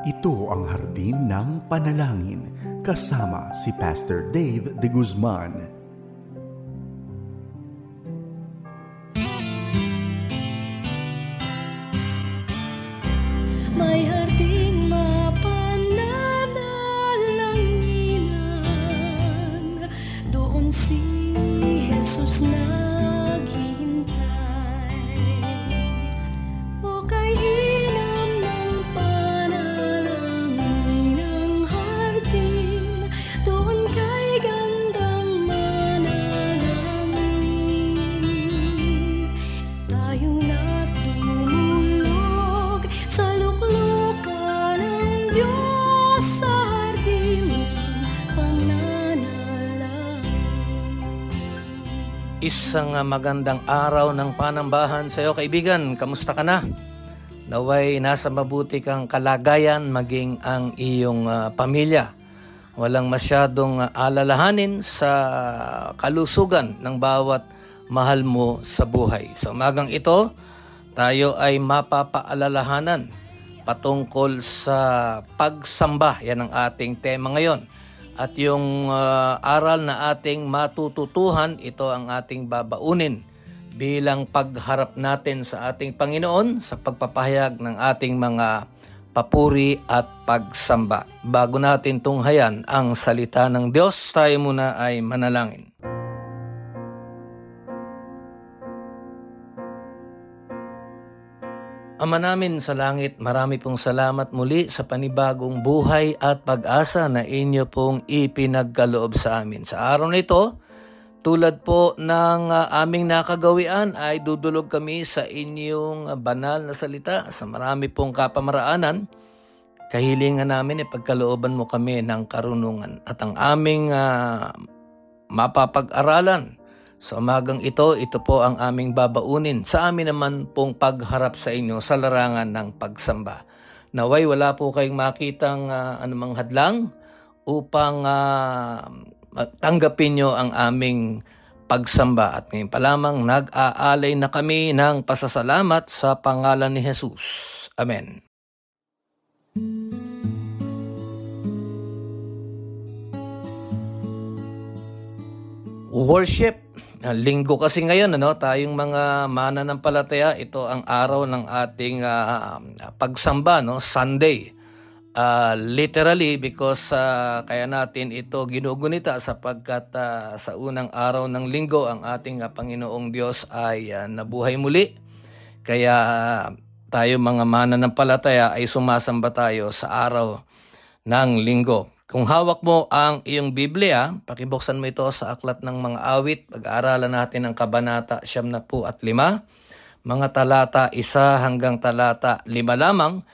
Ito ang Hardin ng Panalangin kasama si Pastor Dave de Guzman. May harding mapananalanginan, doon si Jesus naghihintay. O kay ilam ng panalangin ang hardin, doon kay gandang manalangin. Tayong natulog sa luklukan ng Diyos sa hardin ng pananalangin. Isang magandang araw ng panambahan sa iyo, kaibigan. Kamusta ka na? Naway nasa mabuti kang kalagayan maging ang iyong pamilya. Walang masyadong alalahanin sa kalusugan ng bawat mahal mo sa buhay. Sa umagang ito, tayo ay mapapaalalahanan patungkol sa pagsamba. Yan ang ating tema ngayon. At yung aral na ating matututuhan, ito ang ating babaunin bilang pagharap natin sa ating Panginoon sa pagpapahayag ng ating mga papuri at pagsamba. Bago natin tunghayan ang salita ng Diyos, tayo muna ay manalangin. Ama namin sa langit, marami pong salamat muli sa panibagong buhay at pag-asa na inyo pong ipinagkaloob sa amin. Sa araw na ito, tulad po ng aming nakagawian ay dudulog kami sa inyong banal na salita sa marami pong kapamaraanan. Kahilingan namin ipagkalooban mo kami ng karunungan at ang aming mapapag-aralan. Sa umagang ito po ang aming babaunin sa amin naman pong pagharap sa inyo sa larangan ng pagsamba. Naway wala po kayong makitang anumang hadlang upang tanggapin nyo ang aming pagsamba. At ngayon pa lamang nag-aalay na kami ng pasasalamat sa pangalan ni Jesus. Amen. Worship. Linggo kasi ngayon, tayong mga mananampalataya, ito ang araw ng ating pagsamba, Sunday. Literally because kaya natin ito ginugunita sapagkat sa unang araw ng linggo ang ating Panginoong Diyos ay nabuhay muli. Kaya tayo mga mananampalataya ay sumasamba tayo sa araw ng linggo. Kung hawak mo ang iyong Biblia, pakibuksan mo ito sa Aklat ng Mga Awit. Pag-aaralan natin ang Kabanata 75, mga talata 1 hanggang talata 5 lamang.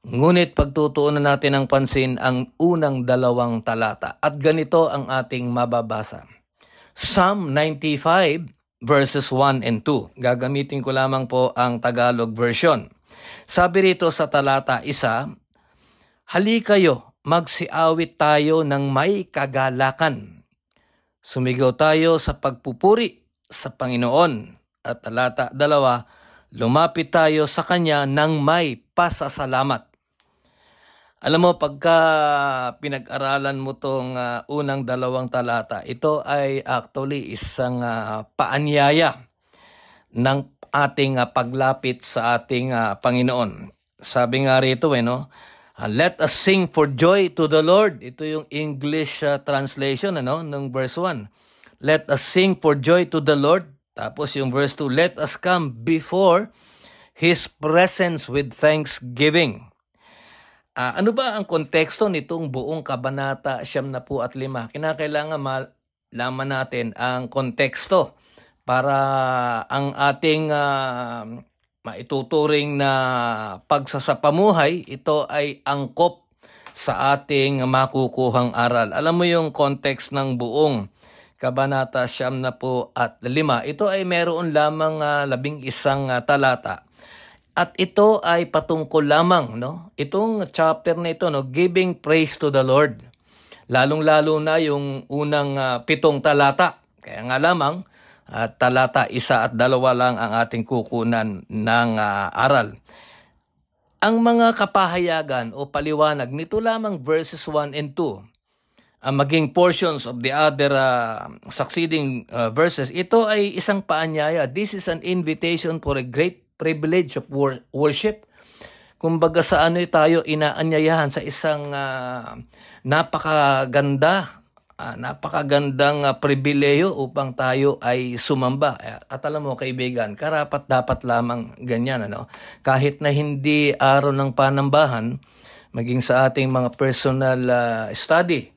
Ngunit pagtutuunan natin ang pansin ang unang 2 talata. At ganito ang ating mababasa. Psalm 95 verses 1 and 2. Gagamitin ko lamang po ang Tagalog version. Sabi rito sa talata 1, halikayo, magsiawit tayo ng may kagalakan. Sumigaw tayo sa pagpupuri sa Panginoon. At talata 2, lumapit tayo sa Kanya ng may pasasalamat. Alam mo, pagka pinag-aralan mo tong unang 2 talata, ito ay actually isang paanyaya ng ating paglapit sa ating Panginoon. Sabi nga rito, let us sing for joy to the Lord. Ito yung English translation ng verse 1. Let us sing for joy to the Lord. Tapos yung verse 2, let us come before His presence with thanksgiving. Ano ba ang konteksto nitong buong Kabanata 75? Kinakailangan malaman natin ang konteksto para ang ating maituturing na pagsasapamuhay, ito ay angkop sa ating makukuhang aral. Alam mo yung context ng buong Kabanata 75, ito ay meron lamang 11 talata. At ito ay patungkol lamang, itong chapter na ito, giving praise to the Lord. Lalong-lalo na yung unang 7 talata. Kaya nga lamang, talata 1 at 2 lang ang ating kukunan ng aral. Ang mga kapahayagan o paliwanag nito lamang verses 1 and 2, ang maging portions of the other succeeding verses, ito ay isang paanyaya. This is an invitation for a great privilege of worship. Kumbaga sa ano tayo inaanyayahan sa isang napakagandang pribileyo upang tayo ay sumamba. At alam mo kaibigan, karapat dapat lamang ganyan. Kahit na hindi araw ng panambahan, maging sa ating mga personal study,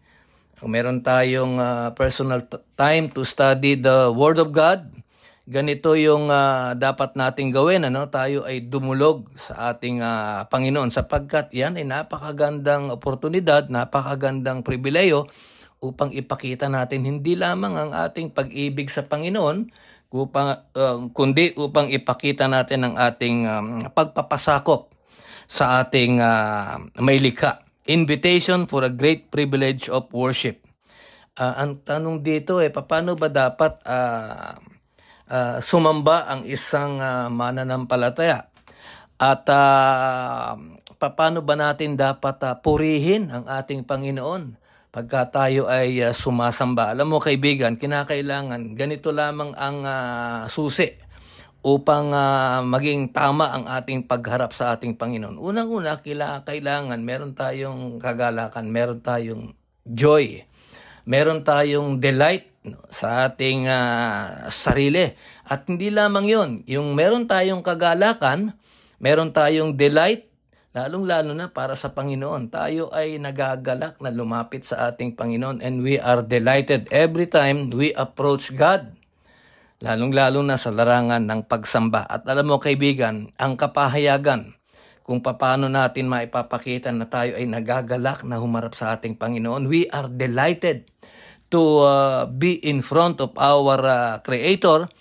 meron tayong personal time to study the Word of God. Ganito yung dapat nating gawin. Tayo ay dumulog sa ating Panginoon sapagkat yan ay napakagandang oportunidad, napakagandang pribileyo upang ipakita natin hindi lamang ang ating pag-ibig sa Panginoon, kundi upang ipakita natin ang ating pagpapasakop sa ating may likha. Invitation for a great privilege of worship. Ang tanong dito paano ba dapat sumamba ang isang mananampalataya? At paano ba natin dapat purihin ang ating Panginoon pagka tayo ay sumasamba? Alam mo kaibigan, kinakailangan ganito lamang ang susi upang maging tama ang ating pagharap sa ating Panginoon. Unang-una, kailangan meron tayong kagalakan, meron tayong joy, meron tayong delight sa ating sarili. At hindi lamang yun, yung meron tayong kagalakan, meron tayong delight, lalong-lalo na para sa Panginoon. Tayo ay nagagalak na lumapit sa ating Panginoon and we are delighted every time we approach God. Lalong-lalo na sa larangan ng pagsamba. At alam mo kaibigan, ang kapahayagan kung paano natin maipapakita na tayo ay nagagalak na humarap sa ating Panginoon. We are delighted to be in front of our Creator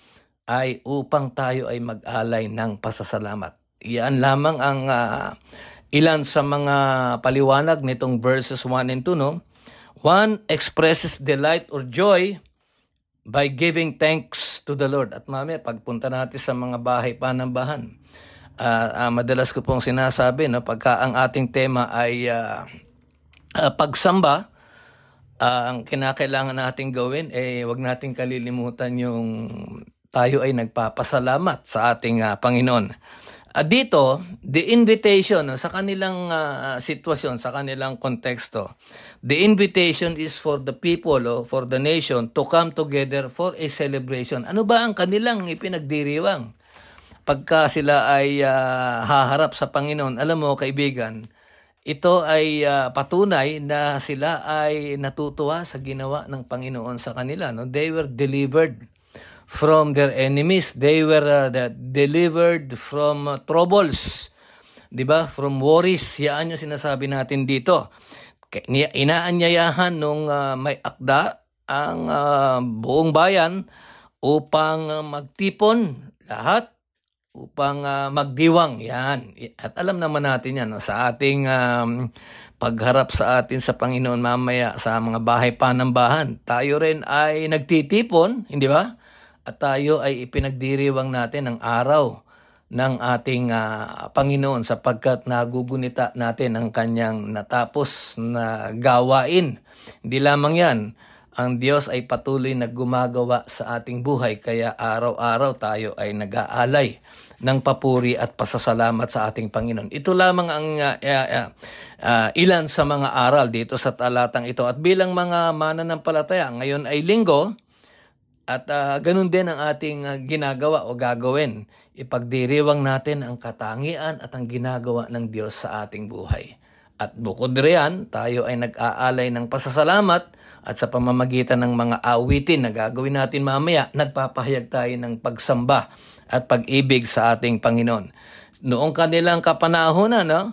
ay upang tayo ay mag-alay ng pasasalamat. Iyan lamang ang ilan sa mga paliwanag nitong verses 1 and 2. One expresses delight or joy by giving thanks to the Lord. At mamaya, pagpunta natin sa mga bahay panambahan, madalas ko pong sinasabi, pagka ang ating tema ay pagsamba, ang kinakailangan nating gawin, wag nating kalilimutan yung tayo ay nagpapasalamat sa ating Panginoon. Dito, the invitation sa kanilang sitwasyon, sa kanilang konteksto, the invitation is for the people, for the nation to come together for a celebration. Ano ba ang kanilang ipinagdiriwang? Pagka sila ay haharap sa Panginoon, alam mo kaibigan, ito ay patunay na sila ay natutuwa sa ginawa ng Panginoon sa kanila. They were delivered from their enemies. They were delivered from troubles. 'Di ba? From worries. Yan yung sinasabi natin dito. Inaanyayahan nung may akda ang buong bayan upang magtipon lahat, upang magdiwang. Yan. At alam naman natin yan, sa ating pagharap sa atin sa Panginoon mamaya sa mga bahay panambahan. Tayo rin ay nagtitipon, hindi ba? At tayo ay ipinagdiriwang natin ang araw ng ating Panginoon sapagkat nagugunita natin ang kanyang natapos na gawain. Hindi lamang yan, ang Diyos ay patuloy na gumagawa sa ating buhay kaya araw-araw tayo ay nag-aalay ng papuri at pasasalamat sa ating Panginoon. Ito lamang ang ilan sa mga aral dito sa talatang ito. At bilang mga mananampalataya, ngayon ay linggo, at ganun din ang ating ginagawa o gagawin. Ipagdiriwang natin ang katangian at ang ginagawa ng Diyos sa ating buhay. At bukod riyan, tayo ay nag-aalay ng pasasalamat at sa pamamagitan ng mga awitin na gagawin natin mamaya, nagpapahayag tayo ng pagsamba at pag-ibig sa ating Panginoon. Noong kanilang kapanahonan,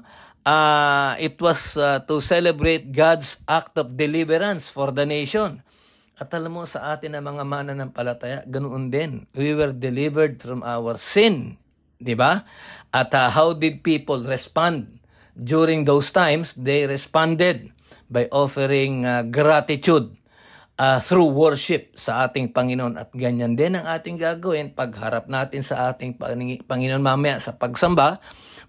it was to celebrate God's act of deliverance for the nation. At alam mo sa atin na mga mananampalataya, ganoon din. We were delivered from our sin. Di ba? At how did people respond? During those times, they responded by offering gratitude through worship sa ating Panginoon. At ganyan din ang ating gagawin pagharap natin sa ating Panginoon mamaya sa pagsamba.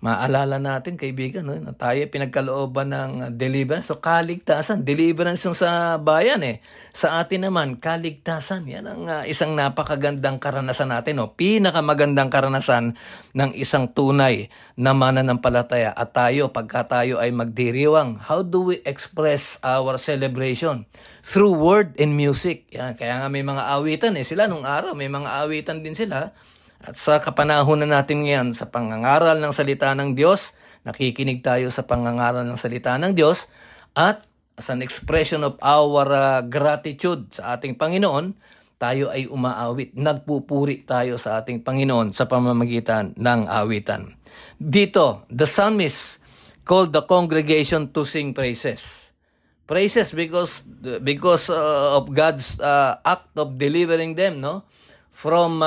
Maalala natin, kaibigan, no, na tayo pinagkalooban ng deliverance. So, kaligtasan. Deliverance yung sa bayan eh. Sa atin naman, kaligtasan. Yan ang isang napakagandang karanasan natin. No? Pinakamagandang karanasan ng isang tunay na mananampalataya. At tayo, pagka tayo ay magdiriwang, how do we express our celebration? Through word and music. Yan. Kaya nga may mga awitan eh. Sila nung araw, may mga awitan din sila. At sa kapanahunan natin ngayon sa pangangaral ng salita ng Diyos, nakikinig tayo sa pangangaral ng salita ng Diyos, at as an expression of our gratitude sa ating Panginoon, tayo ay umaawit, nagpupuri tayo sa ating Panginoon sa pamamagitan ng awitan. Dito, the psalmist called the congregation to sing praises. Praises because of God's act of delivering them, no? From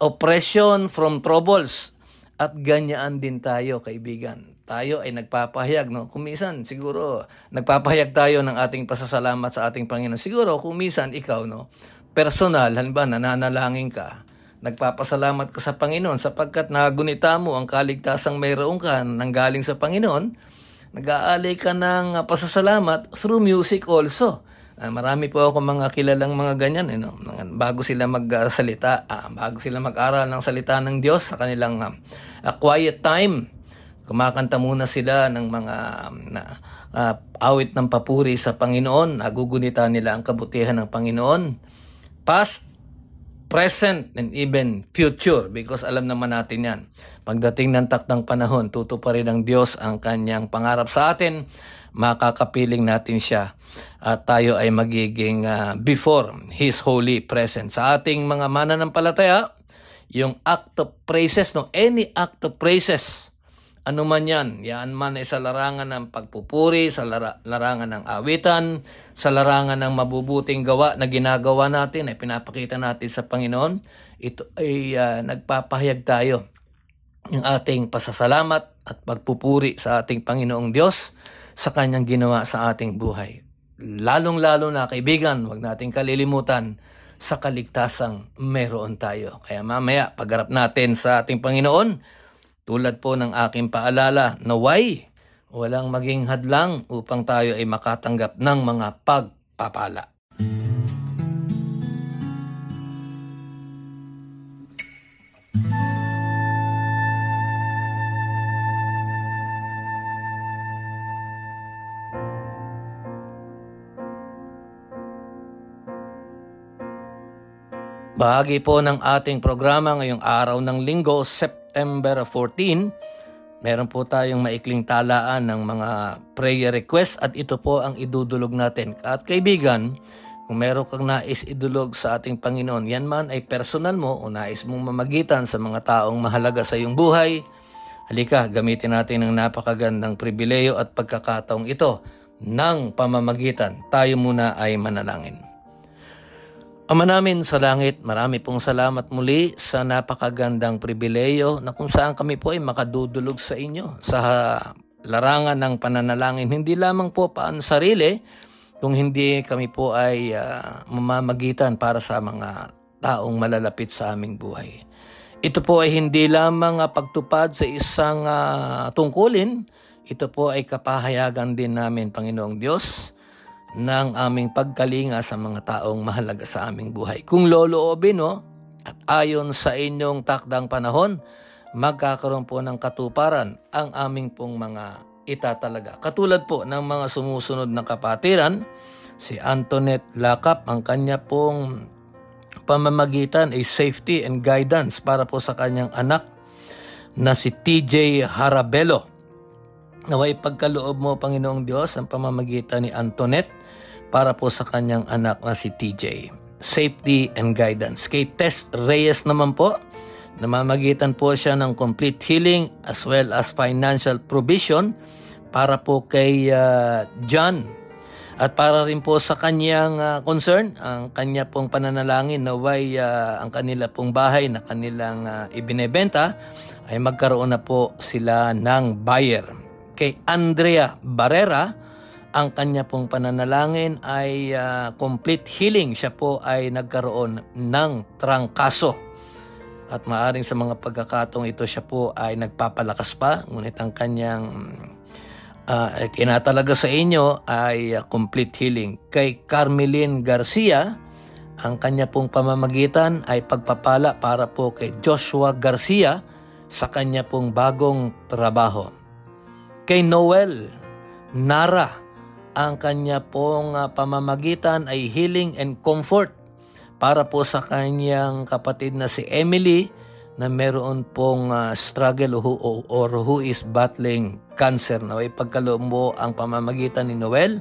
oppression, from troubles. At ganyan din tayo, kaibigan. Tayo ay nagpapahayag, no? Kung minsan, siguro, nagpapahayag tayo ng ating pasasalamat sa ating Panginoon. Siguro, kung minsan, ikaw, no? Personal, halimbawa, nananalangin ka. Nagpapasalamat ka sa Panginoon sapagkat nagunita mo ang kaligtasang mayroon ka nanggaling sa Panginoon. Nag-aalay ka ng pasasalamat through music also. Marami po ako mga kilalang mga ganyan, no? Bago sila magsalita, bago sila mag-aral ng salita ng Diyos sa kanilang quiet time, kumakanta muna sila ng mga awit ng papuri sa Panginoon, nagugunita nila ang kabutihan ng Panginoon, past, present, and even future, because alam naman natin yan. Pagdating ng takdang panahon, tutuparin ng Diyos ang kanyang pangarap sa atin, makakapiling natin siya at tayo ay magiging before His holy presence. Sa ating mga mananampalataya, yung act of praises, no? Any act of praises, ano man yan man ay sa larangan ng pagpupuri, sa larangan ng awitan, sa larangan ng mabubuting gawa na ginagawa natin, ay pinapakita natin sa Panginoon, ito ay nagpapahayag tayo ng ating pasasalamat at pagpupuri sa ating Panginoong Diyos sa kanyang ginawa sa ating buhay. Lalong-lalo na, kaibigan, huwag nating kalilimutan sa kaligtasang meron tayo. Kaya mamaya, pagharap natin sa ating Panginoon, tulad po ng aking paalala, naway walang maging hadlang upang tayo ay makatanggap ng mga pagpapala. Bahagi po ng ating programa ngayong araw ng Linggo, September 14, meron po tayong maikling talaan ng mga prayer requests at ito po ang idudulog natin. At kaibigan, kung meron kang nais idulog sa ating Panginoon, yan man ay personal mo o nais mong mamagitan sa mga taong mahalaga sa iyong buhay, halika, gamitin natin ang napakagandang pribileyo at pagkakataong ito ng pamamagitan. Tayo muna ay manalangin. Ama namin sa langit, marami pong salamat muli sa napakagandang pribileyo na kung saan kami po ay makadudulog sa inyo sa larangan ng pananalangin. Hindi lamang po paan sarili, kung hindi kami po ay mamamagitan para sa mga taong malalapit sa aming buhay. Ito po ay hindi lamang pagtupad sa isang tungkulin, ito po ay kapahayagan din namin, Panginoong Diyos, ng aming pagkalinga sa mga taong mahalaga sa aming buhay. Kung loloobin, at ayon sa inyong takdang panahon, magkakaroon po ng katuparan ang aming pong mga itatalaga. Katulad po ng mga sumusunod na kapatiran, si Antoinette Lakap, ang kanya pong pamamagitan ay safety and guidance para po sa kanyang anak na si TJ Harabelo. Naway pagkaloob mo, Panginoong Diyos, ang pamamagitan ni Antoinette para po sa kanyang anak na si TJ. Safety and guidance. Kay Tess Reyes naman po, namamagitan po siya ng complete healing as well as financial provision para po kay John. At para rin po sa kanyang concern, ang kanya pong pananalangin naway ang kanila pong bahay na kanilang ibinebenta ay magkaroon na po sila ng buyer. Kay Andrea Barrera, ang kanya pong pananalangin ay complete healing. Siya po ay nagkaroon ng trangkaso. At maaring sa mga pagkakataong ito siya po ay nagpapalakas pa, ngunit ang kanyang tinatalaga sa inyo ay complete healing. Kay Carmelyn Garcia, ang kanya pong pamamagitan ay pagpapala para po kay Joshua Garcia sa kanya pong bagong trabaho. Kay Noel Nara, ang kanya pong pamamagitan ay healing and comfort para po sa kanyang kapatid na si Emily na meron pong struggle or who is battling cancer. Naway pagkaloob mo ang pamamagitan ni Noel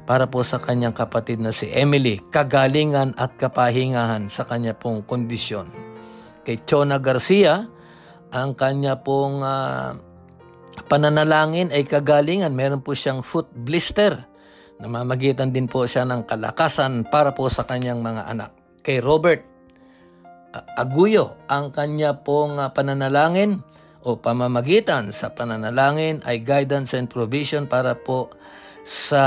para po sa kanyang kapatid na si Emily, kagalingan at kapahingahan sa kanya pong kondisyon. Kay Chona Garcia, ang kanya pong pananalangin ay kagalingan. Meron po siyang foot blister. Namamagitan din po siya ng kalakasan para po sa kanyang mga anak. Kay Robert Aguyo, ang kanya pong pananalangin o pamamagitan sa pananalangin ay guidance and provision para po sa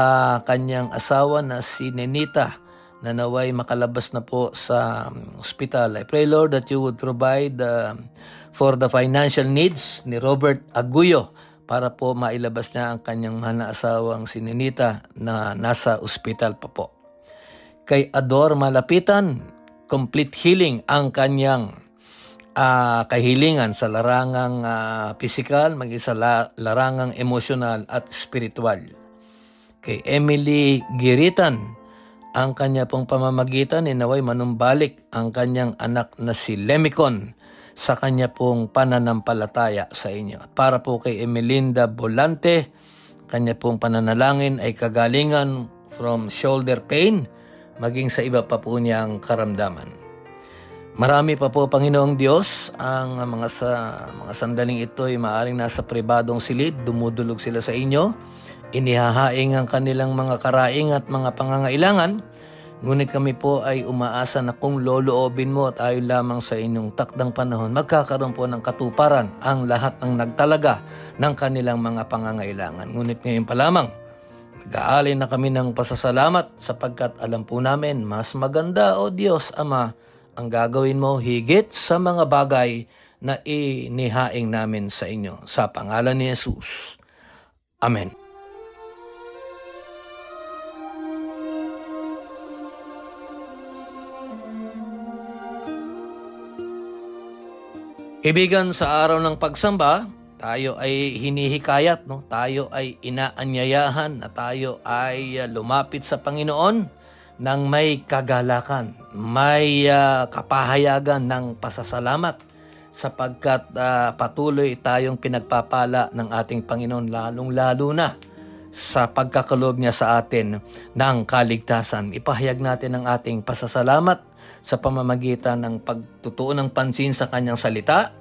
kanyang asawa na si Nenita na naway makalabas na po sa ospital. I pray, Lord, that you would provide for the financial needs ni Robert Aguyo para po mailabas niya ang kanyang mahal na asawang si Nenita na nasa ospital pa po. Kay Ador Malapitan, complete healing ang kanyang kahilingan sa larangang pisikal, maging sa larangang emosyonal at spiritual. Kay Emily Giritan, ang kanya pong pamamagitan inaway manumbalik ang kanyang anak na si Lemicon sa kanya pong pananampalataya sa inyo. At para po kay Emelinda Bolante, kanya pong pananalangin ay kagalingan from shoulder pain, maging sa iba pa po niyang karamdaman. Marami pa po, Panginoong Diyos, ang mga sandaling ito ay maaaring nasa pribadong silid, dumudulog sila sa inyo, inihahaing ang kanilang mga karaing at mga pangangailangan, ngunit kami po ay umaasa na kung loloobin mo at ayon lamang sa inyong takdang panahon, magkakaroon po ng katuparan ang lahat ng nagtalaga ng kanilang mga pangangailangan. Ngunit ngayon pa lamang, nag-aalay na kami ng pasasalamat sapagkat alam po namin mas maganda, O Diyos Ama, ang gagawin mo higit sa mga bagay na inihaing namin sa inyo. Sa pangalan ni Jesus. Amen. Kaibigan, sa araw ng pagsamba, tayo ay hinihikayat, no? Tayo ay inaanyayahan na tayo ay lumapit sa Panginoon ng may kagalakan, may kapahayagan ng pasasalamat sapagkat patuloy tayong pinagpapala ng ating Panginoon lalong-lalo na sa pagkakaloob niya sa atin ng kaligtasan. Ipahayag natin ang ating pasasalamat sa pamamagitan ng pagtutuon ng pansin sa kanyang salita,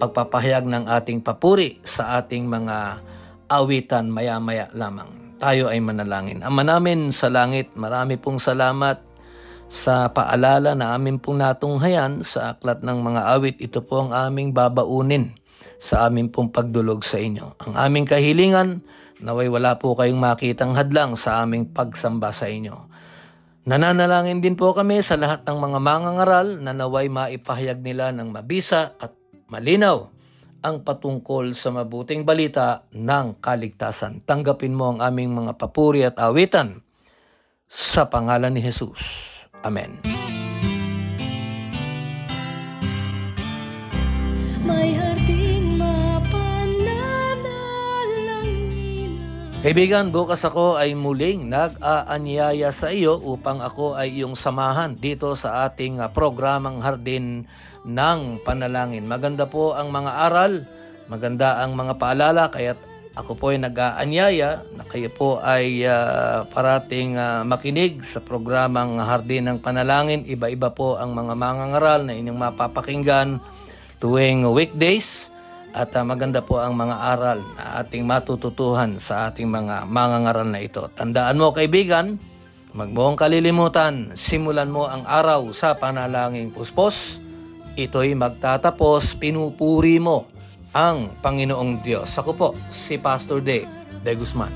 pagpapahayag ng ating papuri sa ating mga awitan maya-maya lamang. Tayo ay manalangin. Ama namin sa langit, marami pong salamat sa paalala na amin pong natunghayan sa aklat ng mga awit. Ito po ang aming babaunin sa amin pong pagdulog sa inyo. Ang aming kahilingan, naway wala po kayong makitang hadlang sa aming pagsamba sa inyo. Nananalangin din po kami sa lahat ng mga mangangaral na naway maipahayag nila ng mabisa at malinaw ang patungkol sa mabuting balita ng kaligtasan. Tanggapin mo ang aming mga papuri at awitan sa pangalan ni Jesus. Amen. May harding mapananalangin. Kaibigan, bukas ako ay muling nag-aanyaya sa iyo upang ako ay iyong samahan dito sa ating programang Hardin ng Panalangin. Maganda po ang mga aral, maganda ang mga paalala, kaya ako po ay nag-aanyaya na kayo po ay parating makinig sa programang Hardin ng Panalangin. Iba-iba po ang mga mangangaral na inyong mapapakinggan tuwing weekdays. At maganda po ang mga aral na ating matututuhan sa ating mga mangangaral na ito. Tandaan mo, kaibigan, huwag mong kalilimutan, simulan mo ang araw sa panalangin puspos. Ito'y magtatapos, pinupuri mo ang Panginoong Diyos. Ako po, si Pastor Dave De Guzman.